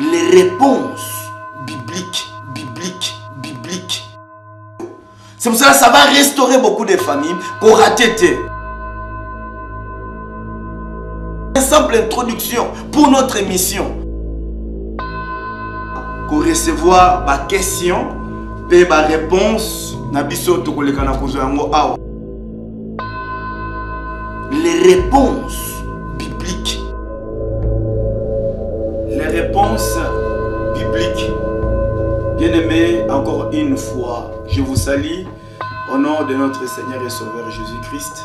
les réponses bibliques. C'est pour ça que ça va restaurer beaucoup de familles qu'on raté. Une simple introduction pour notre émission. Pour recevoir ma question et ma réponse, les réponses bibliques. Les réponses bibliques. Bien-aimés, encore une fois, je vous salue au nom de notre Seigneur et Sauveur Jésus-Christ,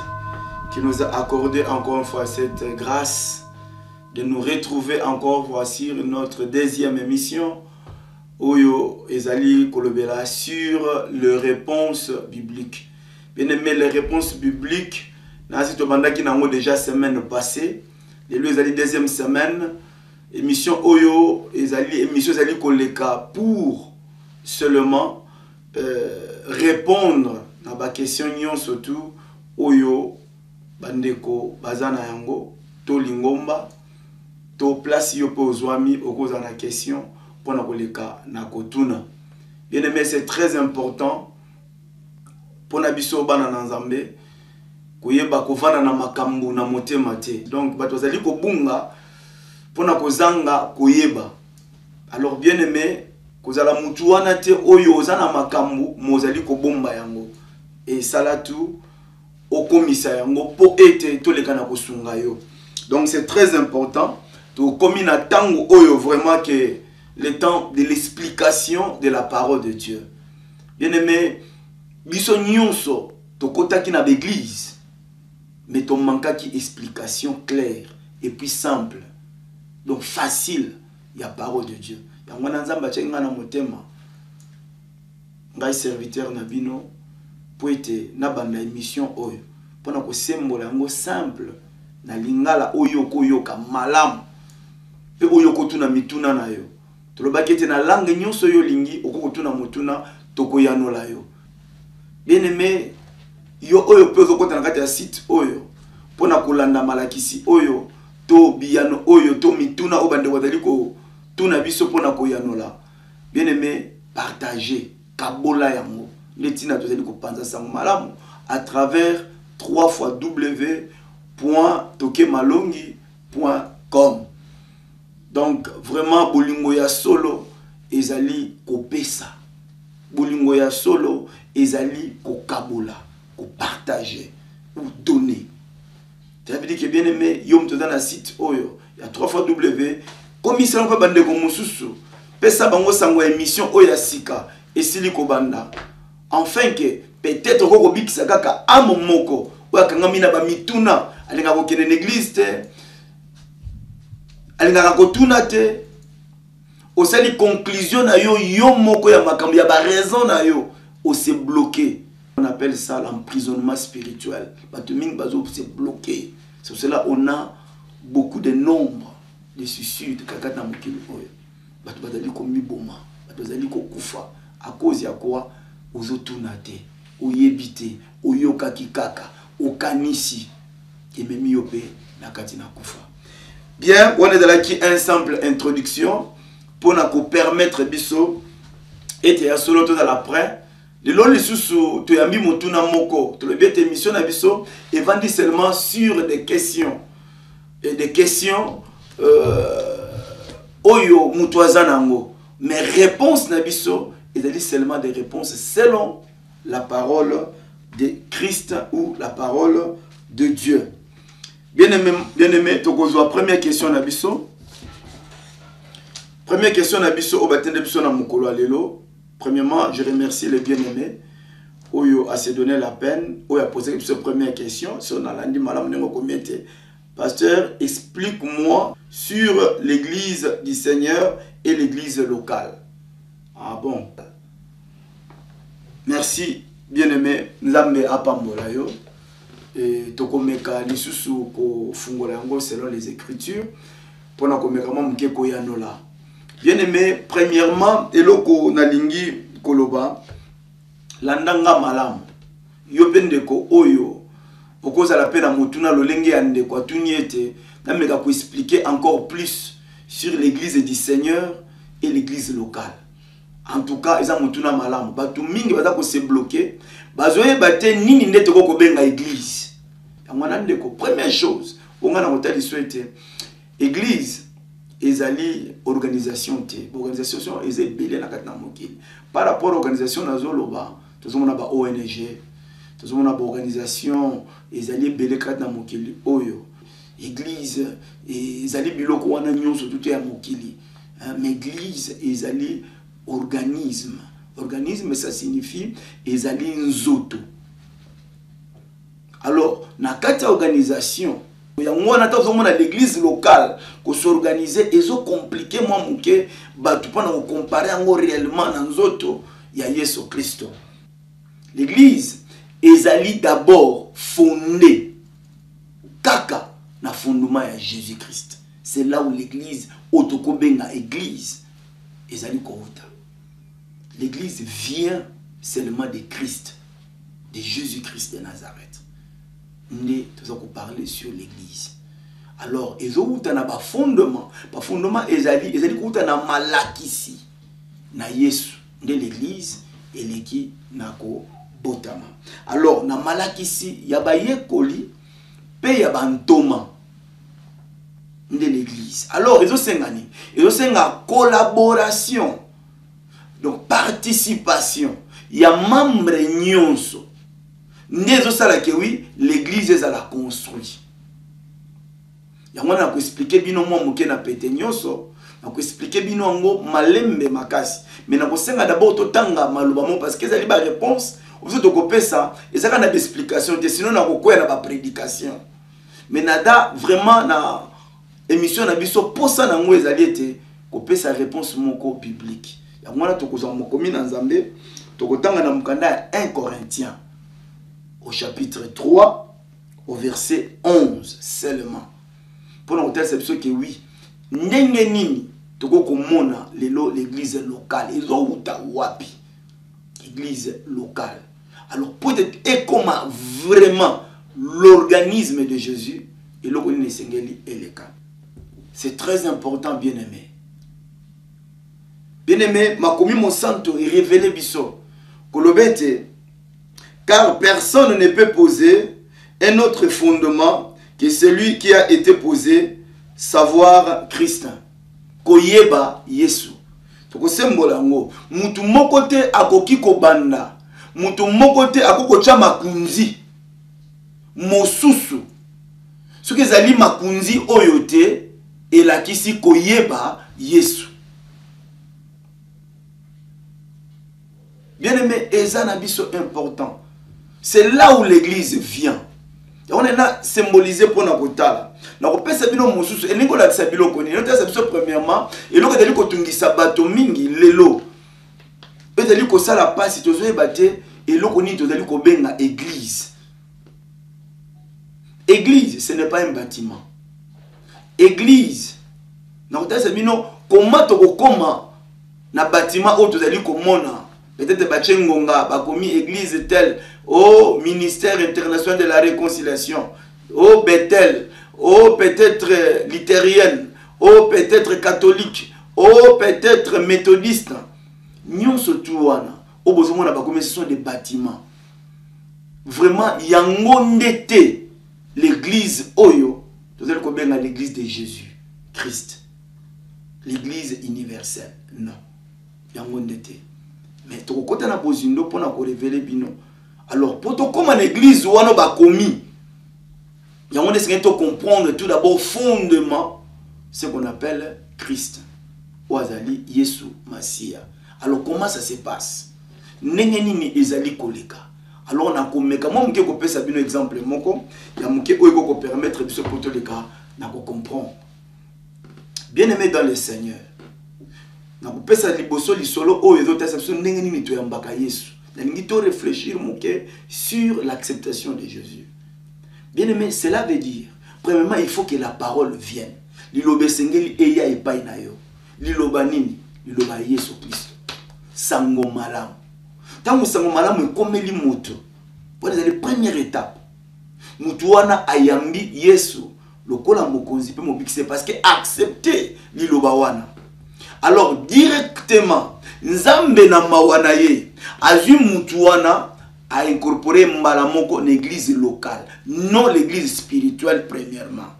qui nous a accordé encore une fois cette grâce de nous retrouver encore voici notre deuxième émission Oyo Ezali Kolobela sur les réponses bibliques. Bien-aimés, les réponses bibliques, nous déjà semaine passée, et lui Ezali deuxième semaine, émission Oyo Ezali Koleka pour seulement répondre à la question surtout Oyo bandeko bazana yango to lingomba to place yo po ozwami okoza na question pona koleka na kotuna. Bien aimé, c'est très important pona biso bana na Nzambe koyeba kovana na makambu na motema te. Donc bato zali ko bunga pona kozanga koyeba. Alors bien aimé, kozala mutu wana te oyo ozana makambu mozali ko bomba yango et salatu okomisa yango po ete toleka na kosunga yo. Donc c'est très important to komina tango oyo vraiment que le temps de l'explication de la parole de Dieu. Bien aimé, biso nyonso to kotaki na l'église mais to mankaki explication claire et puis simple. Donc facile, il y a parole de Dieu. Yango na Nzamba tchenga na motema. Ngai serviteur na bino po ete na banda émission oyo pona ko sembola yango simple na lingala oyo koyoka malamu pe oyo kotuna mituna na yo tolobaki ete na langue nyonso yo lingi okokotuna mutuna tokoyanola yo. Bien aimé, yo oyo pe okokota na kati ya site oyo pona kolanda malakisi oyo to biyano oyo to mituna obande wadali ko tuna biso pona koyanola. Bien aimé, partager kabola yango letina tozali ko panza sango malamu à travers www.tokemalongi.com. Donc vraiment bolingo ya solo ezali kopesa. Bolingo ya solo ezali kokabola, ko partager ou donner. Ça veut dire que bien aimé, yom to dans la site oyo ya www commission ko bande ko mususu pesa bango sango émission oya sika esili ko banda. Enfin que peut-être ko bikisa kaka amomoko wakanga mina ba mituna alinga ko kene l'église te alinga ko tuna te osali conclusion na yo yo moko ya makambo ya ba raison na yo o se bloqué. On appelle ça l'emprisonnement spirituel. Batuming bazo se bloqué. C'est pour cela on a beaucoup de nombres de suicides kaka na mokili oyo. Batu bazali ko miboma, batu bazali ko kufa à cause ya quoi ozotunate, oyebite, oyokaki kaka, okanisi, ememi yope na kati na kufa. Bien, on est dans qui un simple introduction pour nous permettre biso et ya solo to dans l'après. Le long les sous to yambi motuna moko, to le bien émission na biso et vandi seulement sur des questions et des questions oyo mutuazanango, mais réponse na biso et seulement des réponses selon la parole de Christ ou la parole de Dieu. Bien-aimé, tokozwa première question na biso. Première question na biso au batende biso na mokolo alelo. Premièrement, je remercie les bien-aimés oyo a se donné la peine, oyo a posé cette première question. Si on a lundi malam nengo komete. Pasteur, explique-moi sur l'église du Seigneur et l'église locale. Ah bon. Merci, bien-aimé. Nzambe apambola yo. Et tokomeka lisusu ko fungola yango selon les Écritures. Pona komeka mamuke ko yanola. Bien-aimé, premièrement, eloko nalingi koloba landanga malam. Yo pendeko oyo. Okoza la pena mutuna lolenge ande kwa tuniete. Nameka ko expliquer encore plus sur l'église du Seigneur et l'église locale. En tout cas, ils ont mutuna malamu. Batu mingi baza ko se bloquer. Bazoye bate nini ndete ko benga église. Yangwana ndeko première chose, onga na hôtel souhaité église ezali organisation té. Organisation ezali belé na katna mokili. Par rapport à l'organisation nazoloba, tozomona ba ONG, tozomona ba organisation ezali belé katna mokili oyo. Église ezali biloko wana nyonso tout ya mokili. Mais église ezali organisme. Organisme, ça signifie ezali nzoto. Alors, na kati organisation, yango na tazo mona l'église locale ko s'organiser ezo compliqué moi muke batu pona ko comparer yango réellement na nzoto ya Yesu Kristo. L'église ezali d'abord fondée kaka na fondement ya Jésus-Christ. C'est là où l'église otokobenga église ezali kouta. L'église vient seulement de Christ, de Jésus-Christ de Nazareth. Nous allons parler sur l'église. Alors, ils ont un fondement. Le fondement, ils ont un malakisi. Na Yesu, de l'église, et l'église nako botama. Alors, na malakisi, il y a baye koli, pe y a bantoma de l'église. Alors, ils ont une collaboration. Donc, participation. Il y a membre nyonso. Nezo sala ke oui, l'église est à la construire. Il y a un qui expliquer bino mo moke na pete nyonso, na ko expliquer bino ngo malembe makasi. Mais na ko senga d'abord totanga maloba mo parce que ça li ba réponse, vous to kopé ça, et ça na explication, sinon na ko koya na ba prédication. Mais nada vraiment na émission na biso posa na ngo ezali été kopé sa réponse moko biblique. Ya ngwana to ko za mokomi na Nzambe, to kotanga na mukanda 1 Corinthiens au chapitre 3 au verset 11 seulement. Pour nous dire c'est que oui, ndenge nini toko komona lelo l'église locale, ils ont uta wapi église locale. Alors peut-être et comment vraiment l'organisme de Jésus et le connaît sengeli et le cas. C'est très important, bien-aimé. Bien-aimé, ma commis mon santo et révélé biso. Kolobete, car personne ne peut poser un autre fondement que celui qui a été posé, savoir Christ. Koyeba Yesu. Toko sembola ngo, mutu mokote akoki kobanda, mutu mokote akokocha makunzi, mosusu. Ce que zali makunzi oyote, elakisi koyeba Yesu. Bien-aimé, ezana biso important. C'est là où l'église vient. On est là symbolisé pour notre kotala. Na ko pesa bino mosusu elingo la tsabilo koni. Nous t'a biso premièrement, et loko dali ko tungisa bato mingi lelo. Et dali ko sala passe tozo ebate et loko ni to dali ko benga église. Église, ce n'est pas un bâtiment. Église. Na ko t'a bino comment to ko koma na bâtiment o to dali ko mona. Peut-être Bachengonga, Bakomi église telle, au ministère international de la réconciliation, au Bethel, au peut-être luthérienne, au peut-être catholique, au peut-être méthodiste. Nous surtout, au besoin de ce sont des bâtiments. Vraiment, il y a un l'église Oyo, l'église de Jésus, Christ, l'église universelle. Non, il y a un mais tu côté na posindo pour na révéler bino. Alors pour toi comme en église ou on ba commis. Il y a on essaie de comprendre tout d'abord fondement ce qu'on appelle Christ. Oazali Yesu Masia. Alors comment ça se passe? Nenge nini ezali koleka. Alors on a comme comment mke ko pesa bino exemple moko ya mke o ko permettre biso poto le cas na ko comprendre. Bien-aimé dans le Seigneur. Na kupesa liboso lisolo o ezota sabso ndenge nini to yambaka Yesu. Na ningi to réfléchir moké sur l'acceptation de Jésus. Bien-aimé, cela veut dire premièrement il faut que la parole vienne. Lilobe sengeli eya epai na yo. Liloba nini? Liloba Yesu Christ. Sango malamu. Tango sango malamu ekomeli moto. Voilà la première étape. Mutu wana ayambi Yesu lokola mokonzi pe mobikise parce que accepter liloba wana. Alors directement nzambe na mawana ye azui mutu wana a incorporé mbala moko l'église locale, non l'église spirituelle premièrement.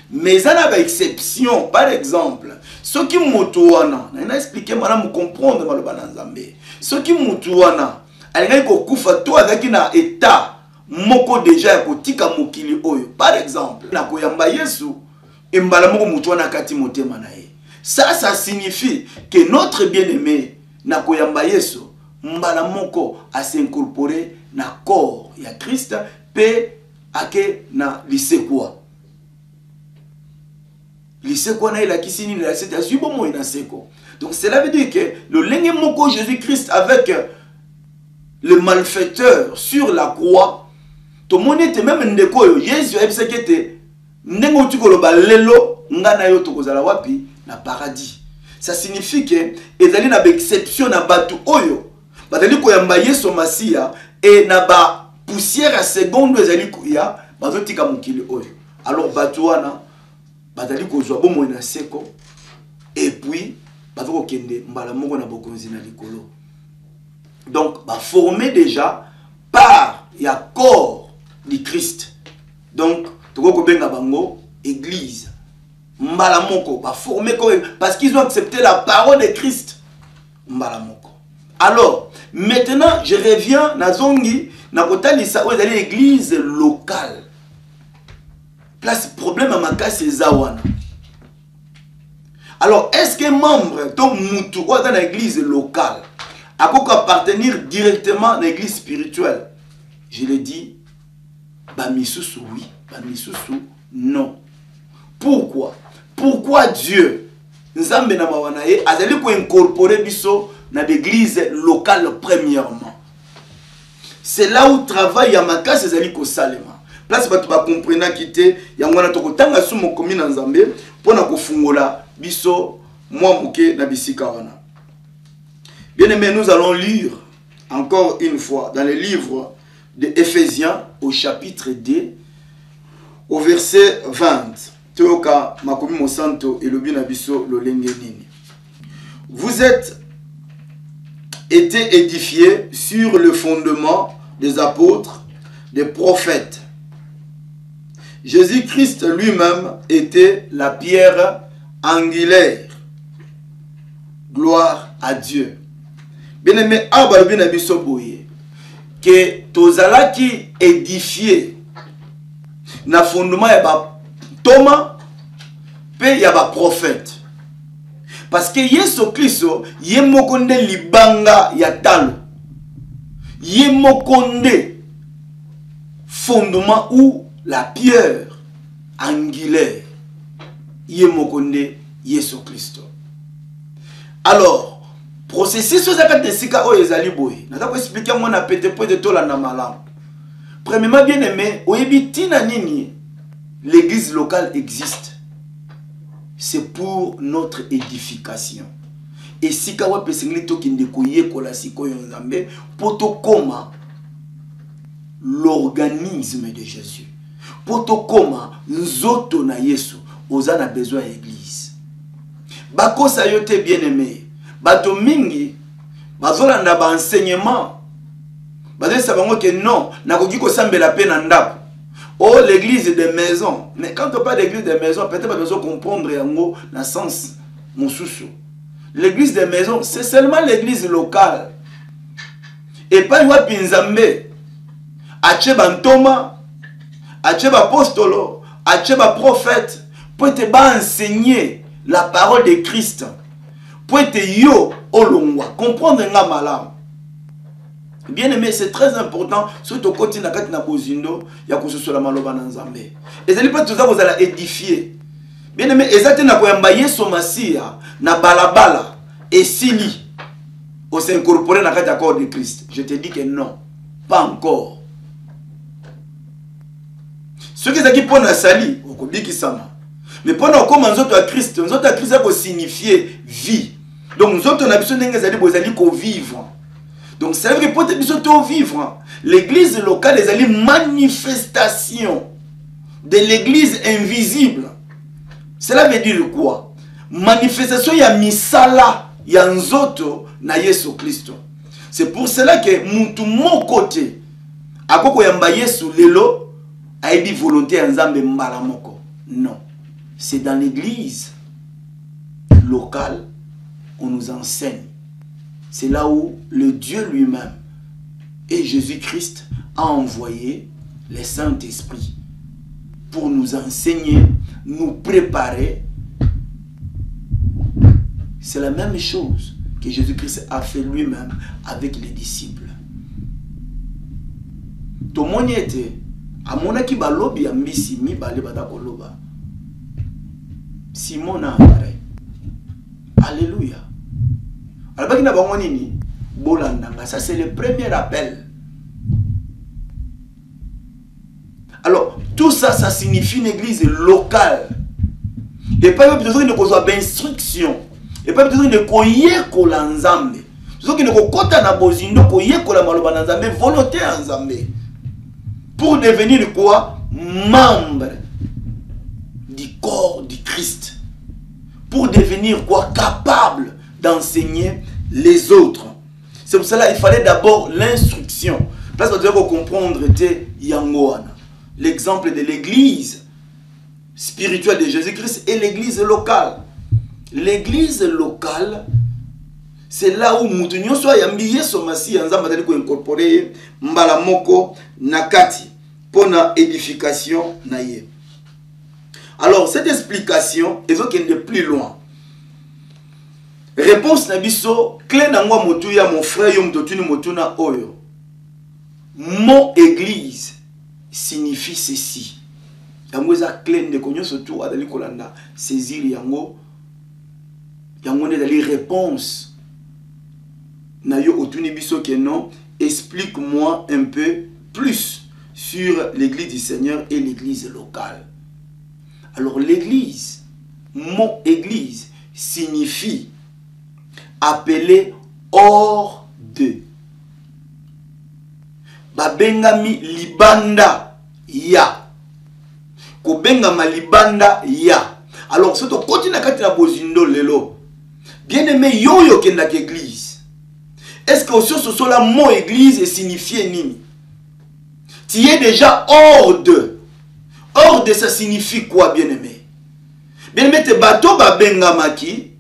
Mais ça n'a pas exception. Par exemple, ce qui moutouana, on a expliqué madame comprendre maloba na nzambe. Ce qui moutouana, elle ko kufa to avec na état moko déjà ko tika mokili oyo. Par exemple, na koyamba Yesu mbala moko moutouana kati motema na ye. Ça signifie que notre bien-aimé na koyamba Yesu mbala moko a s'incorporer na corps ya Christ pe ake na lisekwa. Donc cela veut dire que le lenge moko Jésus-Christ avec le malfaiteur sur la croix, tout le monde était même ndeko yo Jésus a dit que ndengo tukoloba lelo ngana yo tokozala wapi na paradis. Ça signifie que ezali na exception na batu oyo bazali koyamba Yesu Masia et na ba poussière à seconde ezali koya bazotika mokili oyo. Alors batu wana badali kozwa bomo na seko et puis bazoko kende mbala moko na bokonzi na likolo. Donc ba formé déjà par ya corps du Christ. Donc toko benga bango église mbala moko ba formé parce qu'ils ont accepté la parole de Christ mbala moko. Alors maintenant je reviens na zongi na kotalisa o ezali église locale. Place problème à ma casse c'est zawana. Alors est-ce que membre ton mutu ou dans l'église locale a quoi appartenir directement à l'église spirituelle? Je le dis, bamisusu oui, bamisusu non. Pourquoi? Pourquoi Dieu nzambe na mawana ye azali ko incorporer biso na l'église locale premièrement? C'est là où travaille ya makasi ezali ko salema. Place batu ba comprendre kité yangwana to kotanga sumo komi na nzambe pona kofungola biso mwa muke na bisika wana. Bien aimé, nous allons lire encore une fois dans le livre de Éphésiens au chapitre 2 au verset 20. Teoka makomi mosanto elobi na biso lolenge nini. Vous êtes été édifiés sur le fondement des apôtres, des prophètes. Jésus-Christ lui-même était la pierre angulaire. Gloire à Dieu. Bien aimé, abalobi na biso boye que tozalaki édifié na fondement ya ba Thomas pe ya ba prophète. Parce que Yesu Kristo ye mokonde libanga ya talo. Ye mokonde fondement ou la pierre angulaire. Ye mokonde Yesu Kristo. Alors, processus de sika o ezali boye. Nata ko expliquer moi na pété point de tola na malam. Premièrement bien aimé, oyebi tina nini l'église locale existe. C'est pour notre édification. Et sika wa pesengli to kinde koye kola siko nzambe poto koma l'organisme de Jésus. Poto koma nzoto na Yesu ozana besoin d'église. Bako sa yote bien aimé. Bato mingi bazolanda ba enseignement. Bazé sabango que non, nakoki ko sambela pe na ndako. Oh l'église de maison. Mais quand on parle d'église de maison, peut-être pas besoin comprendre yango na sens mosusu. L'église de maison, c'est seulement l'église locale. Et pas wapi nzambe. Ache bantoma, ache ba apostolo, ache ba prophète pour te ba enseigner la parole de Christ. Pour te yo olongwa, comprendre nga malam. Bien aimé, c'est très important. Surtout quand na kati na bozindo, ya kososo la maloba na nzambe. Et ça n'est pas tout ça vous allez édifier. Bien aimé, ezate na koyamba Yesu Masia na balabala et sili on s'est incorporé na kati ya corps de Christ. Je te dis que non, pas encore. Ce qui est qui pour na sali, okobiki sama. Mais pendant comme nzoto à Christ ça peut signifier vie. Donc nzoto na biso ndenge zali bozali ko vivre. Donc c'est vrai que pour vivre, l'église locale est une manifestation de l'église invisible. Cela veut dire quoi? Manifestation ya misala ya nzoto na Yesu Kristo. C'est pour cela que mutu mon côté akoko yamba Yesu lelo a dit volonté ya Nzambe mbala moko. Non. C'est dans l'église locale on nous enseigne. C'est là où le Dieu lui-même et Jésus-Christ a envoyé le Saint-Esprit pour nous enseigner, nous préparer. C'est la même chose que Jésus-Christ a fait lui-même avec les disciples. Tout le monde était à mon qui balobi ambisi mi balé badakoloba. Simon a pareil. Alléluia. Alors ça c'est le premier appel. Alors tout ça, ça signifie une église locale. Et pas besoin de besoin d'instruction. Et pas besoin de koyeko la nzambe. Besoin de kokota na bozindo koyeko la maloba na nzambe volonté en nzambe. Pour devenir quoi? Membre du corps du Christ. Pour devenir quoi? Capable d'enseigner les autres. C'est pour cela qu'il fallait d'abord l'instruction. Parce que vous devez comprendre l'exemple de l'église spirituelle de Jésus-Christ et l'église locale. L'église locale, c'est là où Moutounio soit yambiye somasi anzamba dali ko incorporer mbala moko nakati pour na édification naye. Alors cette explication est de plus loin. Réponse nabiso clé nangwa motuya mon frère yom totuni motuna oyo. Mon église signifie ceci. Yango eza clé de konyo surtout adali kolanda saisir yango ne dali réponse na yo otuni biso que non, explique-moi un peu plus sur l'église du Seigneur et l'église locale. Alors l'église, mon église signifie appelé hors de. Babengami libanda ya. Kobengama libanda ya. Alors, si tu continues à faire bozindo lelo, bien aimé yo kenda église. Est-ce que aussi ce soit la mon église et signifie nini? Tu es déjà hors de. Hors de ça signifie quoi, bien aimé? Bien aimé te bateau babengama ki.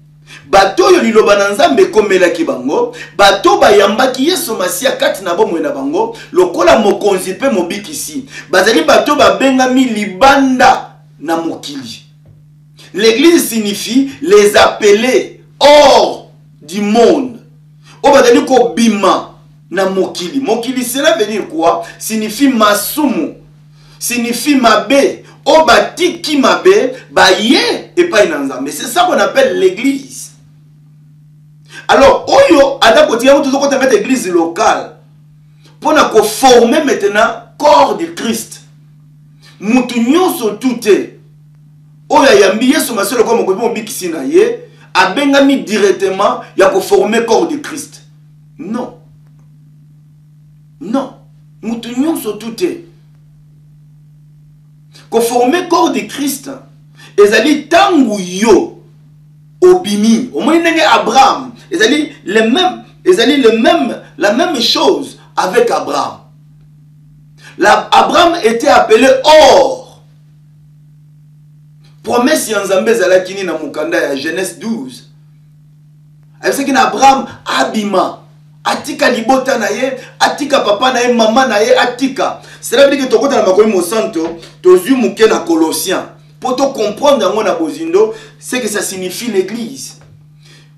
Bato yo liloba na nzambe komela ki bango, bato bayambaki Yesu Masia kati na bomwe na bango, lokola mokonzi pe mobikisi. Bazali bato babengami libanda na mokili. L'église signifie les appelés hors du monde. O bazali ko bima na mokili. Mokili cela veut dire quoi? Signifie masumu. Signifie mabe. O batiki mabe baye et pas inanza. Mais c'est ça qu'on appelle l'église. Alors, oyo, adakoti ya tout mettre l'église locale pour nous former maintenant corps de Christ. Mutu nyonso touté. Oya yambi Yesu masolo comme ko bikisi na ye, abengami directement ya ko former corps de Christ. Non. Non. Mutu nyonso touté. Ko former corps de Christ. Ezali tangu yo obimi. Au moins Abraham. La même chose avec Abraham. Abraham était appelé hors. Promesse yanzambe zalakini na mukanda ya Genèse 12. Avec Abraham abima. Atika libota na ye, atika papa na ye, mama na ye, atika. Cela veut dire que tokota na makomi mosanto, tozu muke na Colossiens. Pour te comprendre dans mon abozindo, c'est que ça signifie l'église.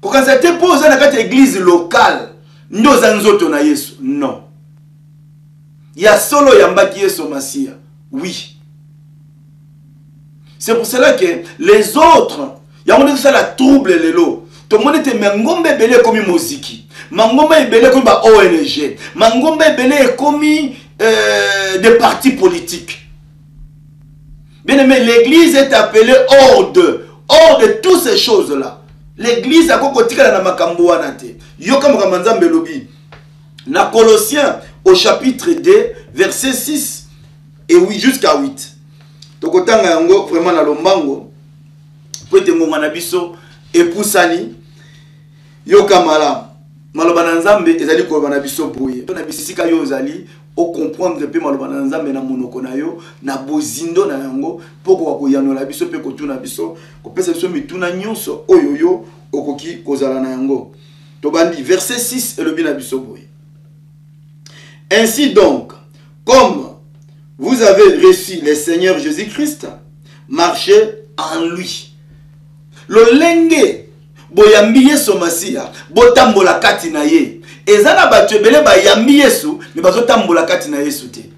Pour quand ça te pose dans l'église locale, nous anzoto na Yesu. Non. Il y a solo yambaki Yesu Masia. Oui. C'est pour cela que les autres, il y a ça la trouble les lots. Tout le monde était mangombe belé comme moziki. Mangombe belé comme ONG. Mangombe belé comme des partis politiques. Bien aimé, l'église est appelée hors de toutes ces choses-là. L'église a kokotika na makambo wana te. Yoka mukamanzambe lobi. Na Colossiens au chapitre 2 verset 6 et 8 jusqu'à 8. tokotanga yango vraiment na lombango po ete ngonga na biso epusani yoka malamu maloba na nzambe ezali koloba na biso boye to na bisika yo ozali o comprendre pe maloba na nzambe na monoko na yo na bozindo na yango poko koyanola biso pe kotuna biso kopesa biso mituna nyonso oyo yo okoki kozala na yango. Tobandi verset 6 elobi na biso boye. Ainsi donc, comme vous avez reçu le Seigneur Jésus-Christ, marchez en lui. Lolenge boyambi Yesu Masiya, botambola kati na ye. Ezana bato ebele bayambi Yesu, mais bazotambola kati na Yesu te.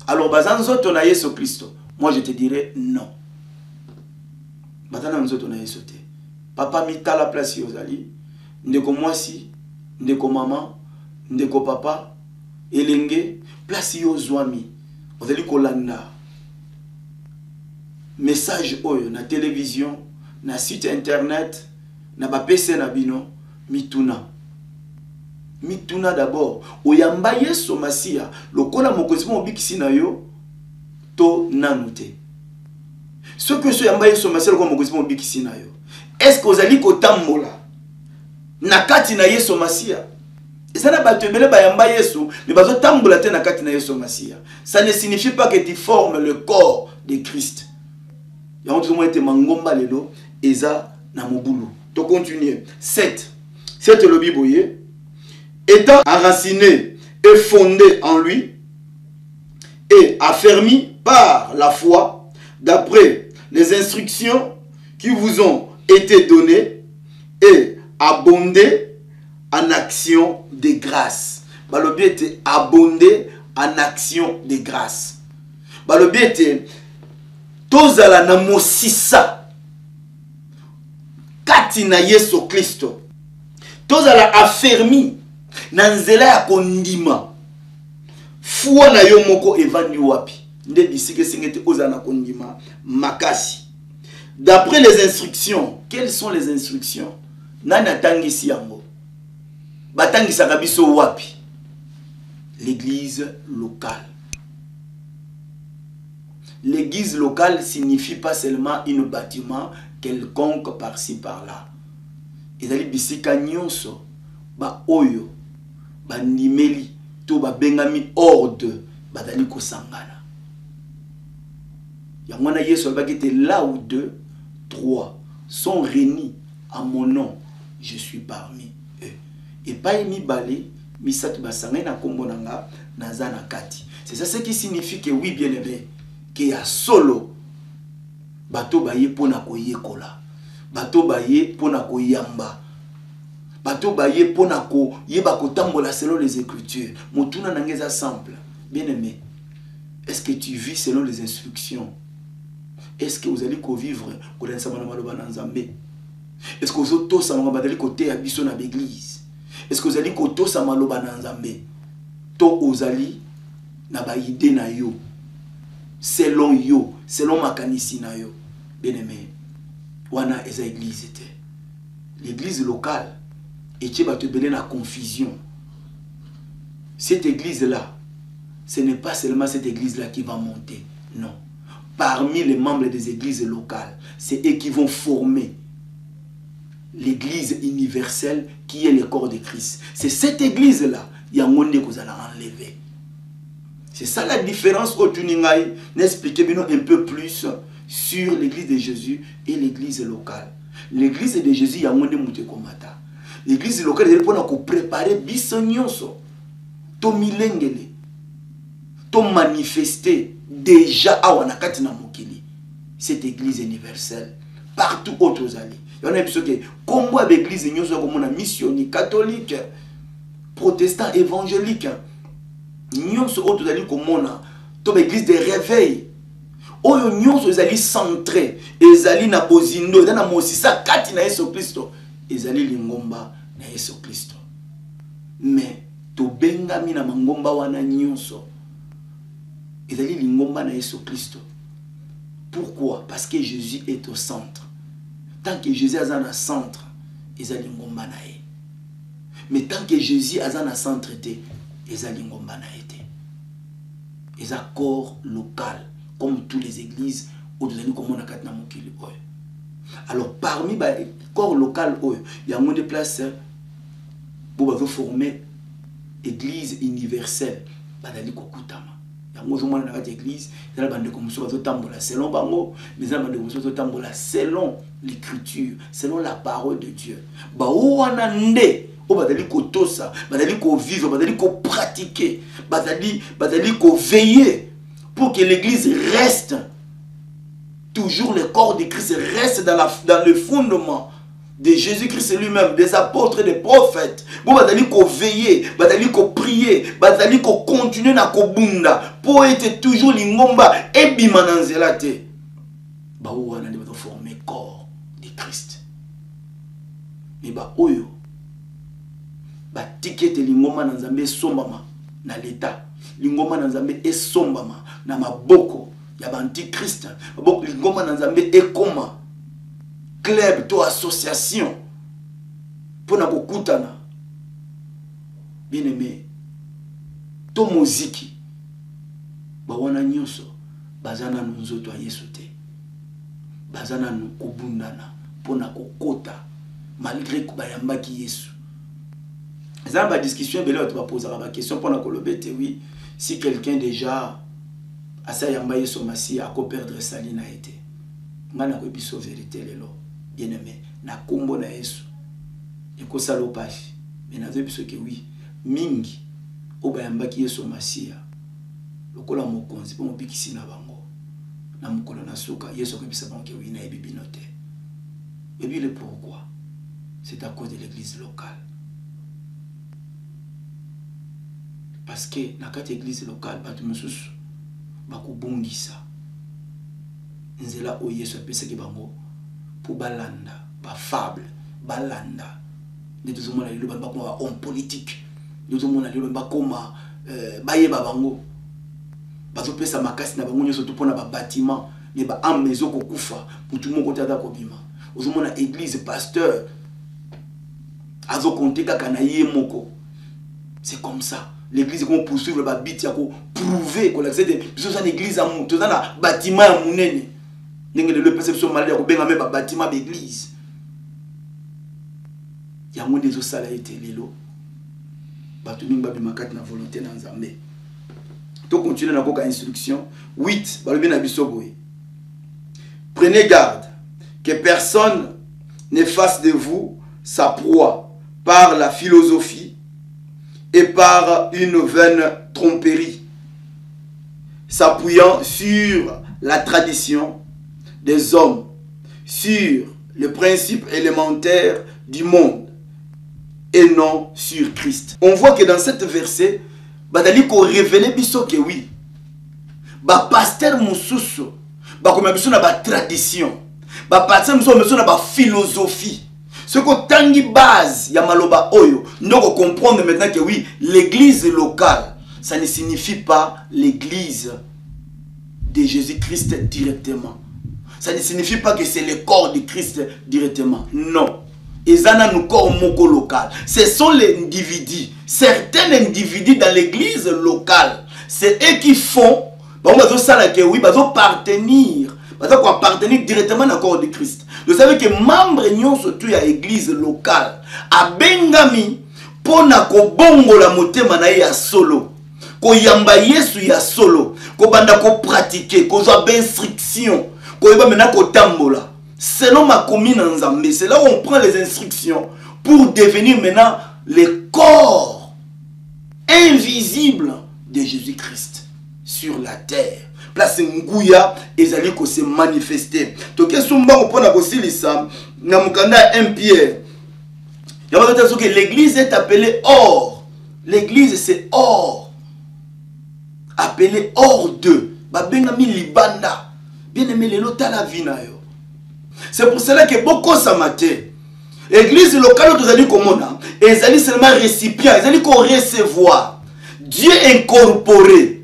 Alors bazanzoto na Yesu Kristo. Moi je te dirais non. Batana nzoto na Yesu te. Papa mita la place yozali. Ndeko mwasi, ndeko mama, ndeko papa, elenge, place yozwami. Ozali kolanda. Message oyo na télévision, na site internet, na ba PC na bino, mituna. Mituna d'abord. Oyamba Yesu Masiya, lokola mokonzi mobikisi na yo, to nanute. Ce que so yamba Yesu Masiya lokola mokonzi mobikisi na yo. Est-ce que ozali kotambola na kati na Yesu Masiya? Ezana bato ebele bayamba Yesu, mais bazo tambola te na kati na Yesu Masiya. Ça ne signifie pas que tu formes le corps de Christ. Yango tout le monde était mangomba lelo eza na mobulu. To continuer. 7. 7 le biboye. Étant enraciné et fondé en lui et affermi par la foi d'après les instructions qui vous ont été données et abondé en action de grâce. Balobi était abondé en action de grâce. Balobi était tozala na mosisa kati na Yesu Kristo. Tozala affermi na nzela ya kondima. Fuwa na yo moko evandi wapi. Nde bisike singete ozala na kondima makasi. D'après les instructions, quelles sont les instructions? Nana tangisi yango. Batangisa kabiso wapi? L'église locale. L'église locale signifie pas seulement un bâtiment quelconque par-ci par-là. Ezali bisika nyonso ba oyo ba nimeli to ba bengami ordre badali kosangana. Yangwana Yesu albakete là où 2, 3 sont réunis à mon nom, je suis parmi eux. Et pas mi balé, mi sat basangé na kombo nanga nazana kati. C'est ça ce qui signifie que oui bien aimé, que ya solo bato baye pona koyekola. Bato baye pona koyamba. Bato baye pona ko yeba kotambola selon les écritures. Motuna nangeza simple. Bien aimé, est-ce que tu vis selon les instructions? Est-ce que vous allez vivre est-ce que vous allez tous côté côté abisso na l'église? Est-ce que vous allez tous maloba na nzambe? To ozali na ba idée na yo. Selon yo, selon makanisi na yo. Bien aimé, wana eza église était. L'église locale était batebele na confusion. Cette église là, ce n'est pas seulement cette église là qui va monter. Non. Parmi les membres des églises locales, c'est eux qui vont former l'église universelle qui est le corps de Christ. C'est cette église-là, il y a un monde que vous allez enlever. C'est ça la différence au Tuningaï. N'expliquez-moi un peu plus sur l'église de Jésus et l'église locale. L'église de Jésus, il y a un monde qui komata. L'église locale, il faut préparer bisonyonso, to milengele, to manifester. Déjà à Wanakati na mokili cette église universelle partout autres alliés. Il y en a qui que comme moi l'église comme une missionnaire catholique, protestant, évangélique, nous sommes autres alliés comme on to l'église de réveil. Oyo nyonso ezali centré, ezali na bozindo, ezali na mosisa kati na Yesu Kristo, ezali lingomba na Yesu Kristo. Mais to bengami na mangomba wana nyonso. Ezali lingomba na Yesu Kristo. Pourquoi? Parce que Jésus est au centre. Tant que Jésus est dans le centre, ezali lingomba na ye. Mais tant que Jésus est dans le centre, ezali lingomba na ye. Eza corps local. comme toutes les églises où nous avons na katna mokili oyo. Alors parmi les corps local oyo, il y a des places pour former église universelle, badali kokutama. Il y a des églises, il y a des commissions selon bango, mais il y a des commissions selon l'écriture, selon la parole de Dieu. Ba wana nde o badali ko tosa, badali ko vivre, badali ko pratiquer, badali ko veiller pour que l'église reste toujours le corps de Christ, reste dans le fondement de Jésus-Christ lui-même, des apôtres, des prophètes. Bon, badali ko veiller, badali ko prier, badali ko continuer na ko bunda pour être toujours lingomba et bimananzela te. Ba wana de former corps de Christ. Mais ba oyo ba tikete lingoma na Nzambe sombama na l'état. Lingoma na Nzambe e sombama na maboko ya ba antichrist. Maboko lingoma na Nzambe e koma club to association pour na kokutana. Bien aimé, to muziki ba wana nyonso bazana nzoto ya Yesu te. Bazana nu kubundana pona kokota malgré ko bayambaki Yesu. Ça va discussion belle tu vas poser la question pona ko lobete oui si quelqu'un déjà a sa yamba Yesu masi a ko perdre sa lina été. Ngana ko biso vérité lelo bien aimé na kombo na Yesu. Et ko salopage mais na biso que oui mingi o bayambaki Yesu masi lokola mokonzi po mobikisi na bango. Na mukolo na suka Yesu ko bisa bango que oui na ebibi noté. Et puis le pourquoi? C'est à cause de l'église locale. Parce que dans cette église locale, batu mususu bakubungisa. Nzela o Yesu apesaki bango pour balanda, ba fable, balanda. De tout le monde lelo ba koma homme politique. De tout le monde lelo ba koma bayeba bango. Bazo pesa makasi na bango nyoso to pona ba bâtiment, mais ba am maison ko kufa pour tout le monde côté da ko bima. Ozo mona église pasteur azo compter kaka na ye moko. C'est comme ça. L'église qu'on poursuivre ba bit ya ko prouver que l'accès biso ça l'église à mon toza na bâtiment ya munene. Ndenge le perception mal ya ko benga me ba bâtiment d'église. Ya mon des osala été lelo. Batu mingi ba bimakati na volonté na Nzambe. To continuer na koka instruction 8 ba lobi na biso boye. Prenez garde que personne ne fasse de vous sa proie par la philosophie et par une vaine tromperie, s'appuyant sur la tradition des hommes, sur les principes élémentaires du monde et non sur Christ. On voit que dans cette verset, badali ko révéler biso que oui, ba pasteur mususu, ba comme biso na ba tradition, ba pasteur mususu na ba philosophie. Ce que tangi base ya maloba oyo, nous comprendre maintenant que oui, l'église locale, ça ne signifie pas l'église de Jésus-Christ directement. Ça ne signifie pas que c'est le corps de Christ directement. Non. Ezana nous corps moko local. Ce sont les individus. Certains individus dans l'église locale, c'est eux qui font, bah on va dire ça là que oui, bah on appartenir directement au corps de Christ. Vous savez que membre nyon surtout ya église locale a bengami pona ko bongo la motema na ya solo ko yamba Yesu ya solo ko banda ko pratiquer ko zo ba instruction ko yeba mena ko tambola selon ma commune en Nzambe. C'est là où on prend les instructions pour devenir maintenant le corps invisible de Jésus-Christ sur la terre. Place nguya ezali ko se manifester. To ke sumba ko pona ko silisa na mukanda 1 Pierre. Ya ba que l'église est appelée or. L'église c'est or. Appelée or de. Ba benga mi libanda. Bien aimé le lota la vie na yo. C'est pour cela que beaucoup samate. Église locale to zali komona, ezali seulement récipient, ezali ko recevoir. Dieu incorporé.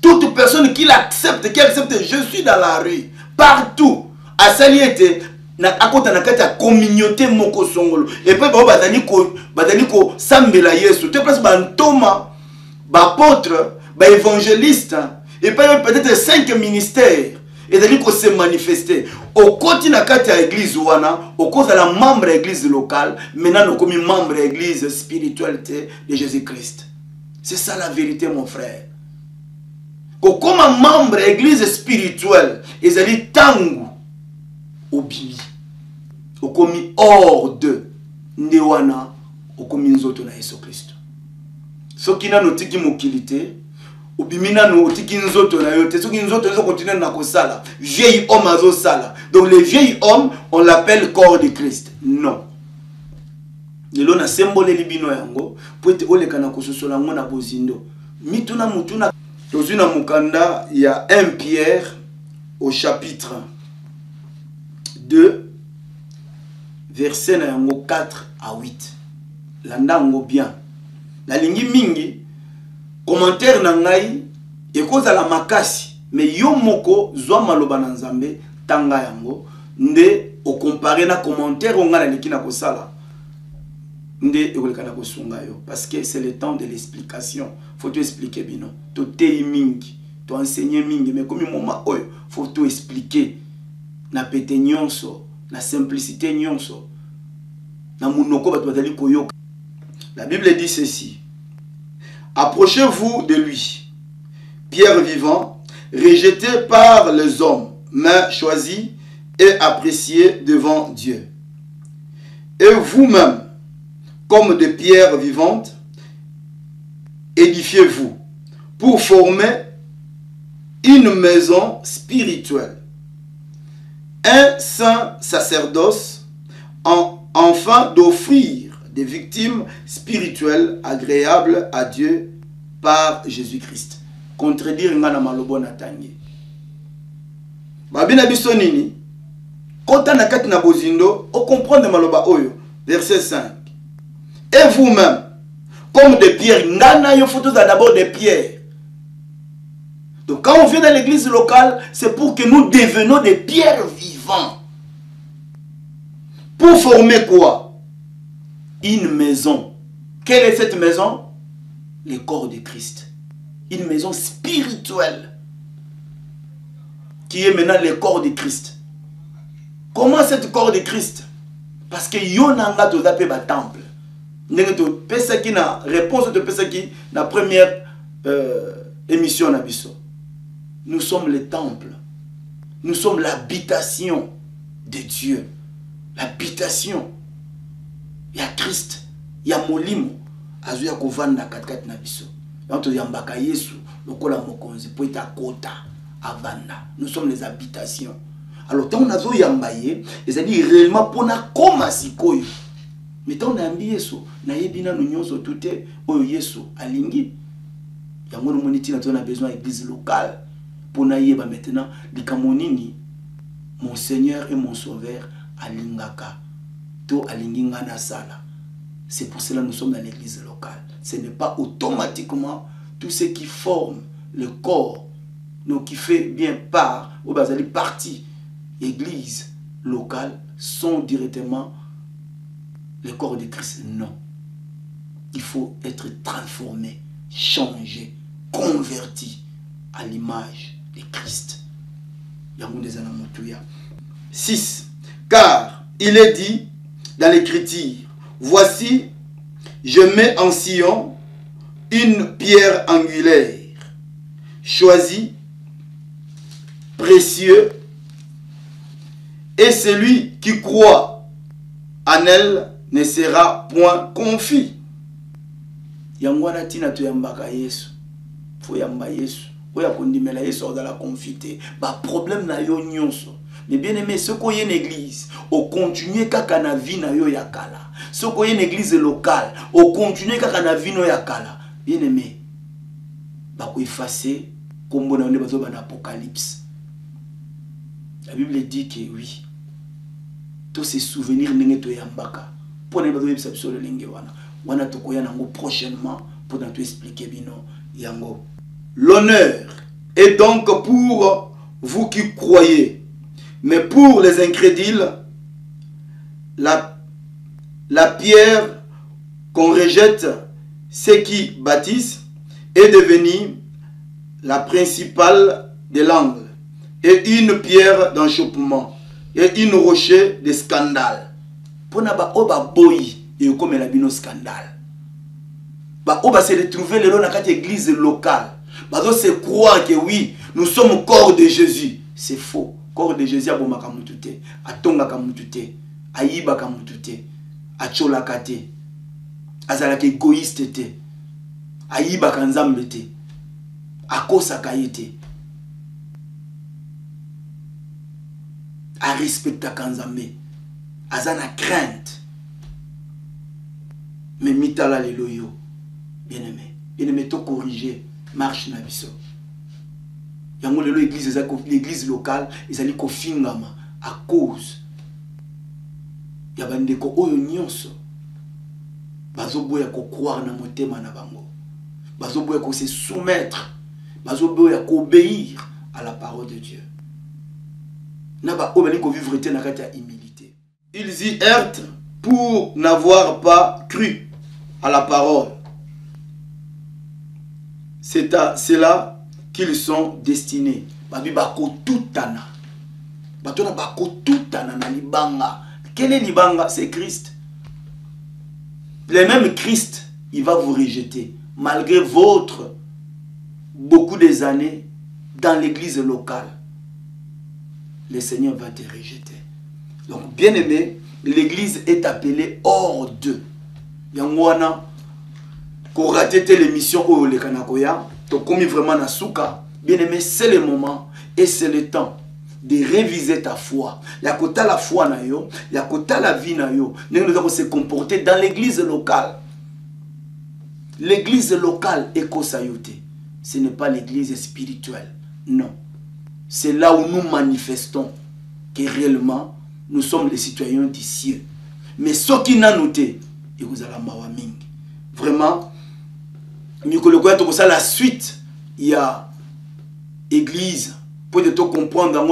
Toute personne qui l'accepte, je suis dans la rue, partout, à saliété, à côté de la communauté moko songolo. Et puis, badani ko sambela Yesu. Tu place ban Thomas, ba apôtre, ba évangéliste, Et pas peut-être 5 ministères. Et d'aller se manifester. Au côté de l'église, au cause de la membre de l'église locale, maintenant nous sommes membre de l'église spiritualité de Jésus-Christ. C'est ça la vérité, mon frère. Comme membre de l'église spirituelle, ils allaient tangu au bimi. Au commis hors de Newana, au commis nzoto na Jésus-Christ. Ce qui n'a pas de mokilité, ou bimina no tiki nzoto na yote, ce qui nzoto na continuer na kosala, vieil homme azo sala. Donc le vieil homme, on l'appelle corps de Christ. Non. Lelo na symbole libino yango, pour être oleka na kososola ngo na bozindo. Mituna mutuna tozuna mukanda, il y a 1 Pierre au chapitre 2 verset na yango 4 à 8. Landa ngo bien. La lingi mingi commentaire na ngai ekoza la makasi mais yo moko zwa maloba na nzambe tanga yango nde o comparer na commentaire on ngala likina kosala nde ekoleka na kosunga yo parce que c'est le temps de l'explication. Faut tout expliquer bino to tei mingi to enseigner mingi mais comme moment oyo faut tout expliquer na pete nyonso na simplicité nyonso na munoko bato batali koyoka. La Bible dit ceci: approchez-vous de lui, pierre vivant, rejeté par les hommes, mais choisi et apprécié devant Dieu. Et vous-même, comme des pierres vivantes, édifiez-vous pour former une maison spirituelle, un saint sacerdoce, afin d'offrir des victimes spirituelles agréables à Dieu par Jésus-Christ. Contredire ngana malobo na tangi. Babina biso nini? Kota na kati na bozindo, o comprendre maloba oyo. Verset 5. Et vous-même, comme des pierres, ngana yo photo d'abord des pierres. Donc quand on vient dans l'église locale, c'est pour que nous devenions des pierres vivantes. Pour former quoi? Une maison. Quelle est cette maison? Le corps de Christ. Une maison spirituelle. Qui est maintenant le corps de Christ. Comment c'est le corps de Christ? Parce que yonanga to zape ba temple. Ndenge to pesa ki na réponse to pesa ki na première émission na biso. Nous sommes le temple. Nous sommes l'habitation de Dieu. L'habitation. Il y a Christ, il y a Molimo, azuya kovanda katikati na biso. Yanto yambaka Yesu, lokola mokonzi po eta kota avanda. Nous sommes les habitations. Alors tant on a zo yambaye, c'est-à-dire réellement pona koma sikoyo. Mais tant on a ambi Yesu, na yebina no nyonso tuté oyo Yesu alingi. Yango no moniti na on a besoin d'église locale pour na yeba maintenant likamonini mon Seigneur et mon Sauveur alingaka. C'est pour cela que nous sommes dans l'église locale. Ce n'est pas automatiquement tout ce qui forme le corps, donc qui fait bien part, ou partie, église locale, sont directement le corps de Christ. Non. Il faut être transformé, changé, converti à l'image de Christ. 6. Car il est dit dans l'Écriture, voici, je mets en Sion une pierre angulaire, choisie, précieux, et celui qui croit en elle ne sera point confus. Yangwana tina to yambaka Yesu, fo yamba Yesu, oya kondimela Yesu dans la confité, ba problème na yo nyonso. Mais bien aimé, ce qu'on y a une église, on continue kaka na vie na yo yakala. Ce qu'on y a une église locale, on continue kaka na vie no yakala. Bien aimé, ba ko effacer comme on est dans l'Apocalypse. La Bible dit que oui, tous ces souvenirs n'engé to yambaka. Pour ne pas oublier ça sur le lingue wana to koya nango prochainement pour nous expliquer bino yango. L'honneur est donc pour vous qui croyez. Mais pour les incrédules, la pierre qu'on rejette, ceux qui bâtissent, est devenue la principale de l'angle, et une pierre d'enchopement, et une rocher de scandale. Pour naba oba boy et comme la bino scandale. Ba oba se retrouver le long dans cette église locale. Ba do se croire que oui, nous sommes au corps de Jésus. C'est faux. Corps de Jésus a bon makamutute, a tonga kamutute, a yiba kamutute, a chola kate, a zalake égoïste te, a yiba kanzambe te, a kosa kayete, a respecta kanzambe, a zana crainte. Mais mitala le loyo, bien aimé, to corriger, marche na biso. Yango lelo l'église locale ezali kofingama à cause ya bandeko oyo nyonso bazoboya ko croire na motema na bango, bazoboya ko se soumettre, bazoboya ko obéir à la parole de Dieu. Na ba obali ko vivre te na kati ya humilité. Ils y errent pour n'avoir pas cru à la parole. C'est à cela qu'ils sont destinés. Babi bako tutana. Batona bako tutana na libanga. Quel est libanga? C'est Christ. Le même Christ, il va vous rejeter. Malgré votre beaucoup des années dans l'église locale. Le Seigneur va te rejeter. Donc, bien aimé, l'église est appelée hors d'eux. Yangwana, qu'on raté l'émission au le Kanakoya. Donc, comme vraiment na souka, bien aimé, c'est le moment et c'est le temps de réviser ta foi. Il y a kota la foi na yo, il y a kota la vie na yo. Nous devons se comporter dans l'église locale. L'église locale est kosayote. Ce n'est pas l'église spirituelle. Non. C'est là où nous manifestons que réellement nous sommes les citoyens du ciel. Mais ce qui n'a noté, et vous allez mawaming. Vraiment. La suite, il y a église, pour te comprendre,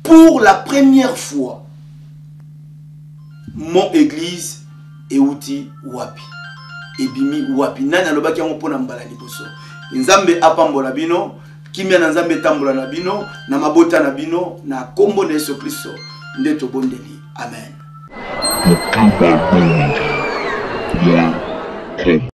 pour la première fois, mon église est outil wapi. Et bimi wapi. Nana loba ki yango pona mbala liboso. Nzambe apambola bino, kimia na nzambe tambola na bino, na mabota na bino, na kombo na Yesu Kristo, ndeto bondeli. Amen.